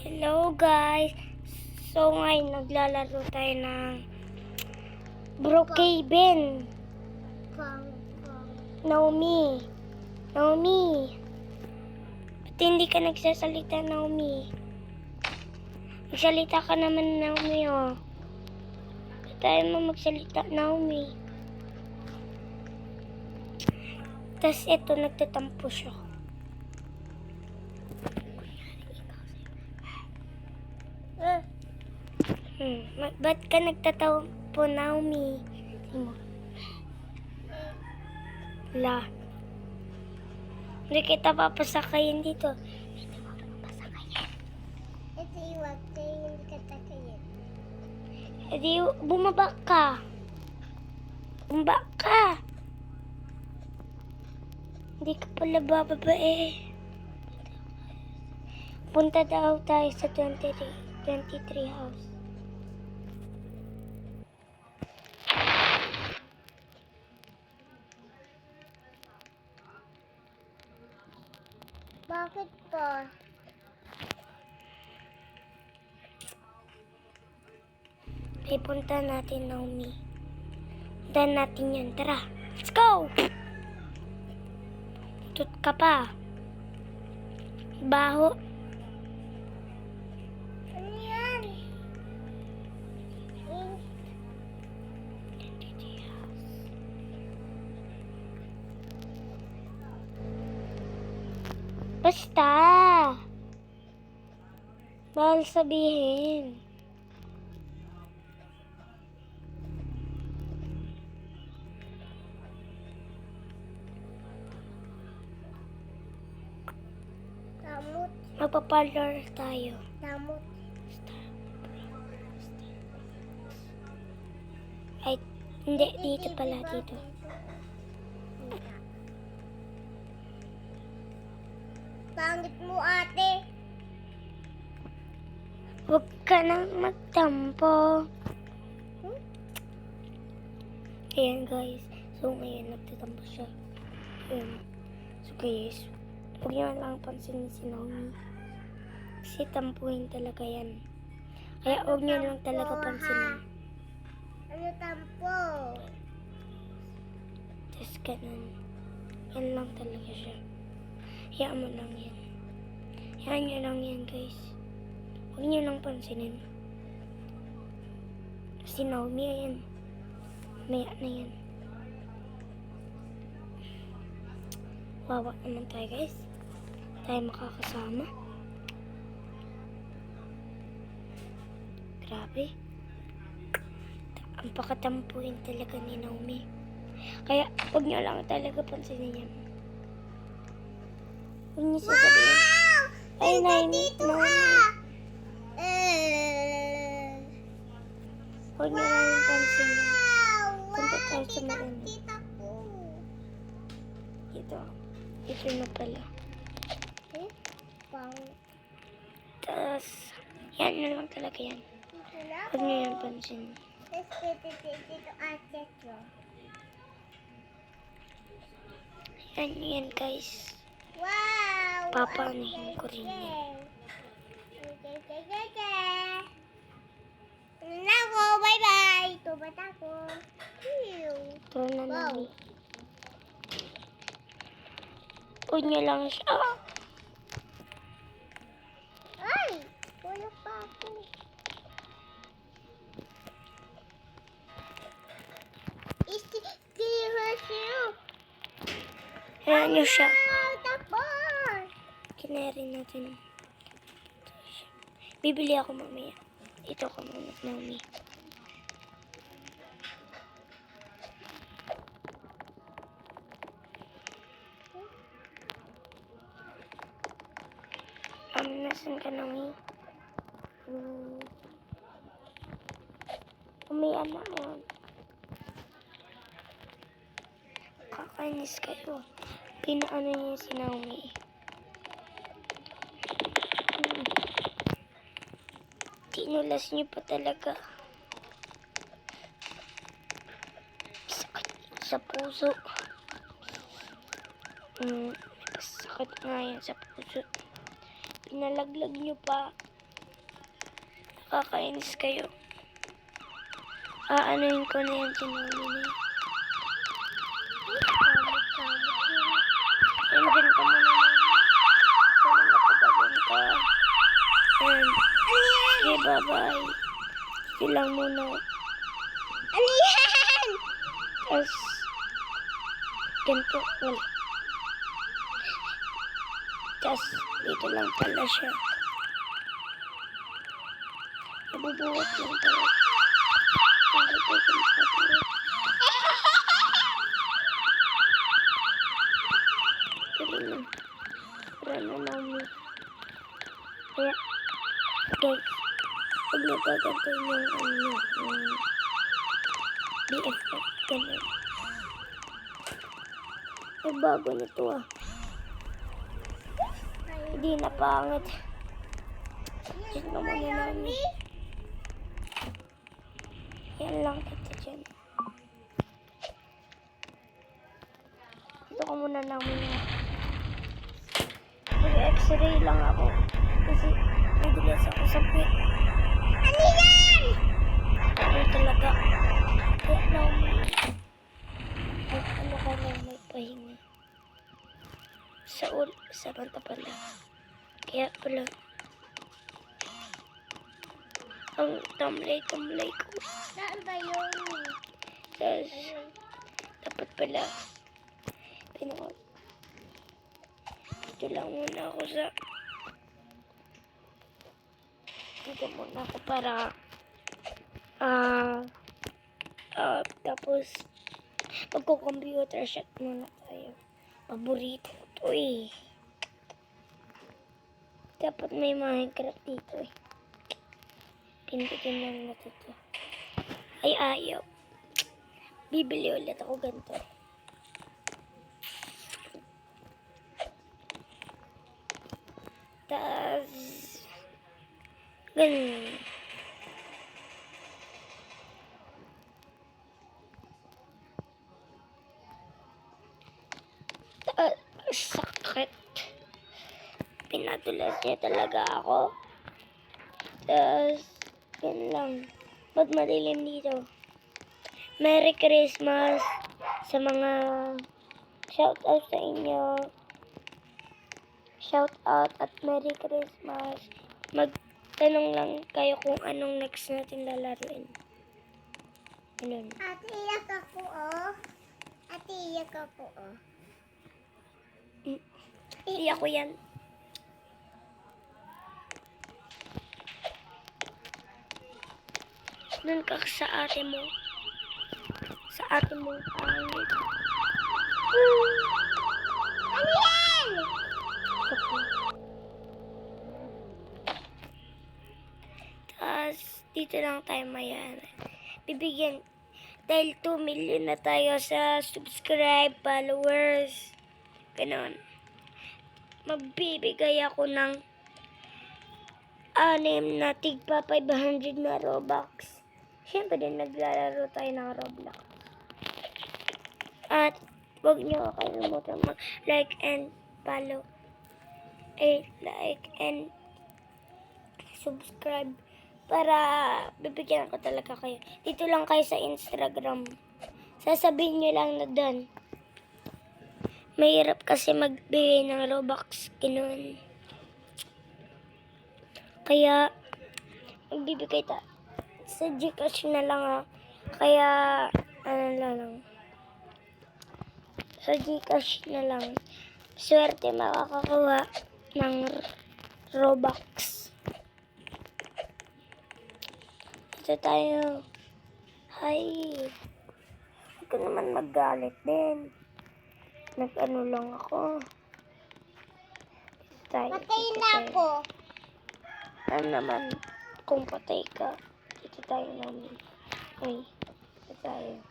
Hello guys! So ngayon naglalaro tayo ng Brookhaven. Naomi! Ba't hindi ka nagsasalita, Naomi? Magsalita ka naman, Naomi, oh. Ba't tayo mo magsalita, Naomi? Tas eto, nagtatampo siya. Ba't ka nagtatampo, Naomi? La. Hindi kita papasakayin dito. Hindi mo papasakayin. Ito iwag tayo hindi ka takayin. E di, bumaba ka. Bumaba ka. Hindi ka pala bababa eh. Punta daw tayo sa 23 house. Bakit po? Punta natin, Naomi. Punta natin yan. Tara. Let's go! Tut ka pa. Baho. Ano yan? Basta. Bawal sabihin. Damot. Magpa-parlor tayo. Damot. Ay, hindi. Dito pala. Dito. Pangit mo, ate. Huwag ka nang magtampo. Ayan guys. So ngayon nagtatampo siya. Ayan. So guys, huwag niyo lang pansinin si Naomi. Kasi tampuhin talaga yan. Kaya huwag niyo lang talaga pansinin. Ano tampo? Tapos ganun. Yan lang talaga siya. Hayaan mo lang yan. Hayaan niyo lang yan guys. Huwag niyo lang pansinin. Si Naomi, ayan. Maya na yan. Wawa naman tayo guys. Tayo makakasama. Grabe. Ang pakatampuin talaga ni Naomi. Kaya huwag niyo lang talaga pansinin yan. Huwag niyo sasabihin. Ay, Naomi. Huwag niyo lang pansinin. Punta tayo sa maganda. Kita ko. Ito. Ito na pala. Pang. Tapos, yan na lang talaga yan. Huwag niyo lang pansinin. Dito ate ko. Yan guys. Wow! Papaanihin ko rin yan. Nako, bye-bye! Tubat ako. Ito na Wow. Naomi. Huwag niyo lang siya. Ay! Wala pa ako. Hayaan niyo siya. Tapos! Kinarin natin. Bibili ako mamaya. Ito ko muna, Naomi. Nasaan ka, Naomi? Umiya na yan. Kakainis kayo. Pinaano niyo si Naomi. Tinulas niyo pa talaga. Sakit sa puso. Sakit nga yan sa puso. Pinalaglag niyo pa. Kakainis kayo. Aanoin ko na yung tinawin na yun. Andyan ka muna na. Sana matabagan ka. And, sige, bye-bye. Sige lang muna. Ano yan? Tapos, ganito, wala. Tapos, dito lang pala siya. Nabubuhat lang pala. Hindi ko pinakabuhat. Dali na. Wala na namin. Kaya, guys, huwag nagaganto yung BFF. Ganun. Ay, bago nito ah. Hindi na pangit. Diyan na muna namin. Yan lang kita dyan. Dito ko muna namin na. Mag-x-ray lang ako. Kasi nadulas ako sa pit. Ano yan? Ano talaga. Kaya namin. Ay, ano ka na may pahinga. Sa mata pala. Kaya pala. Ang tamlay-tamlay ko. Saan ba yun? Tapos, dapat pala. Dito lang muna ako sa... Dito muna ako para... tapos, magko-computer shot muna tayo. Paborito to eh. Dapat may Minecraft dito eh. Pindutin lang natin to. Ay, ayaw. Bibili ulit ako ganito. Tapos, ganun. Sakit. Pinadulas niya talaga ako. Tapos, yun lang. Ba't madilim dito? Merry Christmas sa mga shout out sa inyo. Shout out at Merry Christmas. Magtanong lang kayo kung anong next natin lalaruin. Ganun. Ate, iyak ako, oh. Ate, iyak ako, oh. Hindi ako yan. Doon ka sa ate mo. Sa ate mong pangit. Ano yan? Tapos, dito lang tayo mayan. Bibigyan. Dahil 2 million na tayo sa subscribe, followers. Ganon. Magbibigay ako ng 6 na tigpa 500 na Robux. Siyempre din naglalaro tayo ng Roblox. At huwag nyo kalimutan mag-like and follow. Like and subscribe para bibigyan ko talaga kayo. Dito lang kayo sa Instagram. Sasabihin nyo lang na doon. Mahirap kasi magbigay ng Robux. Ganun. Kaya, magbibigay ta. Sa Gcash na lang ha. Kaya, ano na lang. Sa Gcash na lang. Swerte makakakuha ng Robux. Ito tayo. Hi. Huwag ka naman magalit din. Nag-ano lang ako. Patay na ako. Ano naman, kung patay ka, dito tayo namin. Ay, dito tayo.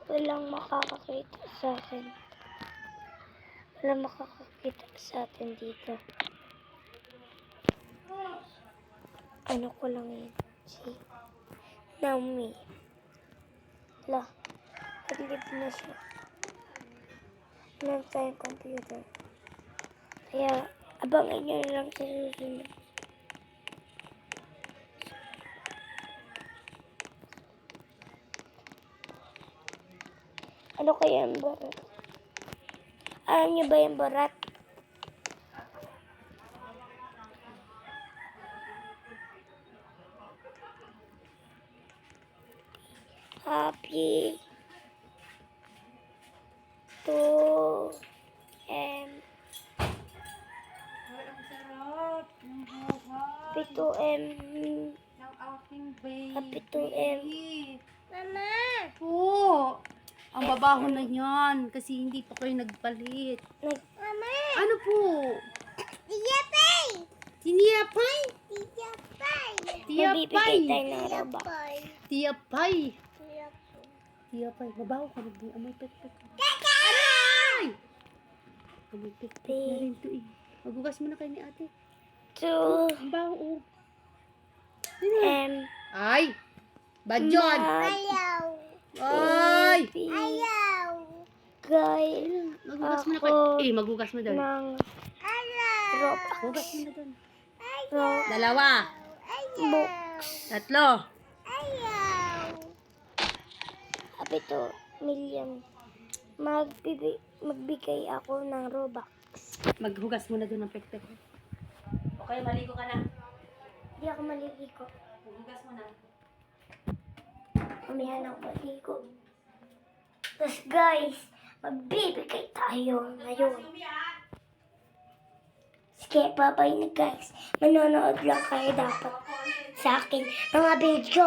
Walang makakakita sa akin. Walang makakakita sa atin dito. Ano ko lang yun. Si Naomi. La, nag-live na siya. Meron tayong computer. Kaya, abangan nyo na lang sa susunod. Ano kaya ang barat? Alam niyo ba yung barat? Happy to Ay, ang sarap. Ang buhay. happy to Ng aking baby. Happy to Mama! Po. Ang babaho na yan kasi hindi pa kayo nagpalit. Mama! Ano po? Tiyapay! Tiniyapay? Tiyapay! Magbibigay Tiyapay. tayo ng Robux. Tiyapay. Tiyapay. Tiyapay. Babaho ka na. Amoy pek-pek. Aray! Amoy pek-pek na rin to eh. Magugas mo na kayo ni ate. To Ang baho oh. Ay! Badyon! Ayaw! Ay! Ayaw! guys Magugas mo na Ako kayo. Eh, magugas mo doon. ng Ayaw! Robux. Magugas mo na doon. Robux. 2. 3. Ayaw! Happy to million. Magbigay ako ng Robux. Maghugas mo na doon ng pek-pek. Okay, maligo ka na. Hindi ako maliligo. Maghugas mo na. Mamaya na ako maligo. Tapos guys, magbibigay tayo ngayon. Sige, bye-bye na guys. Manonood lang kayo dapat sa akin mga video.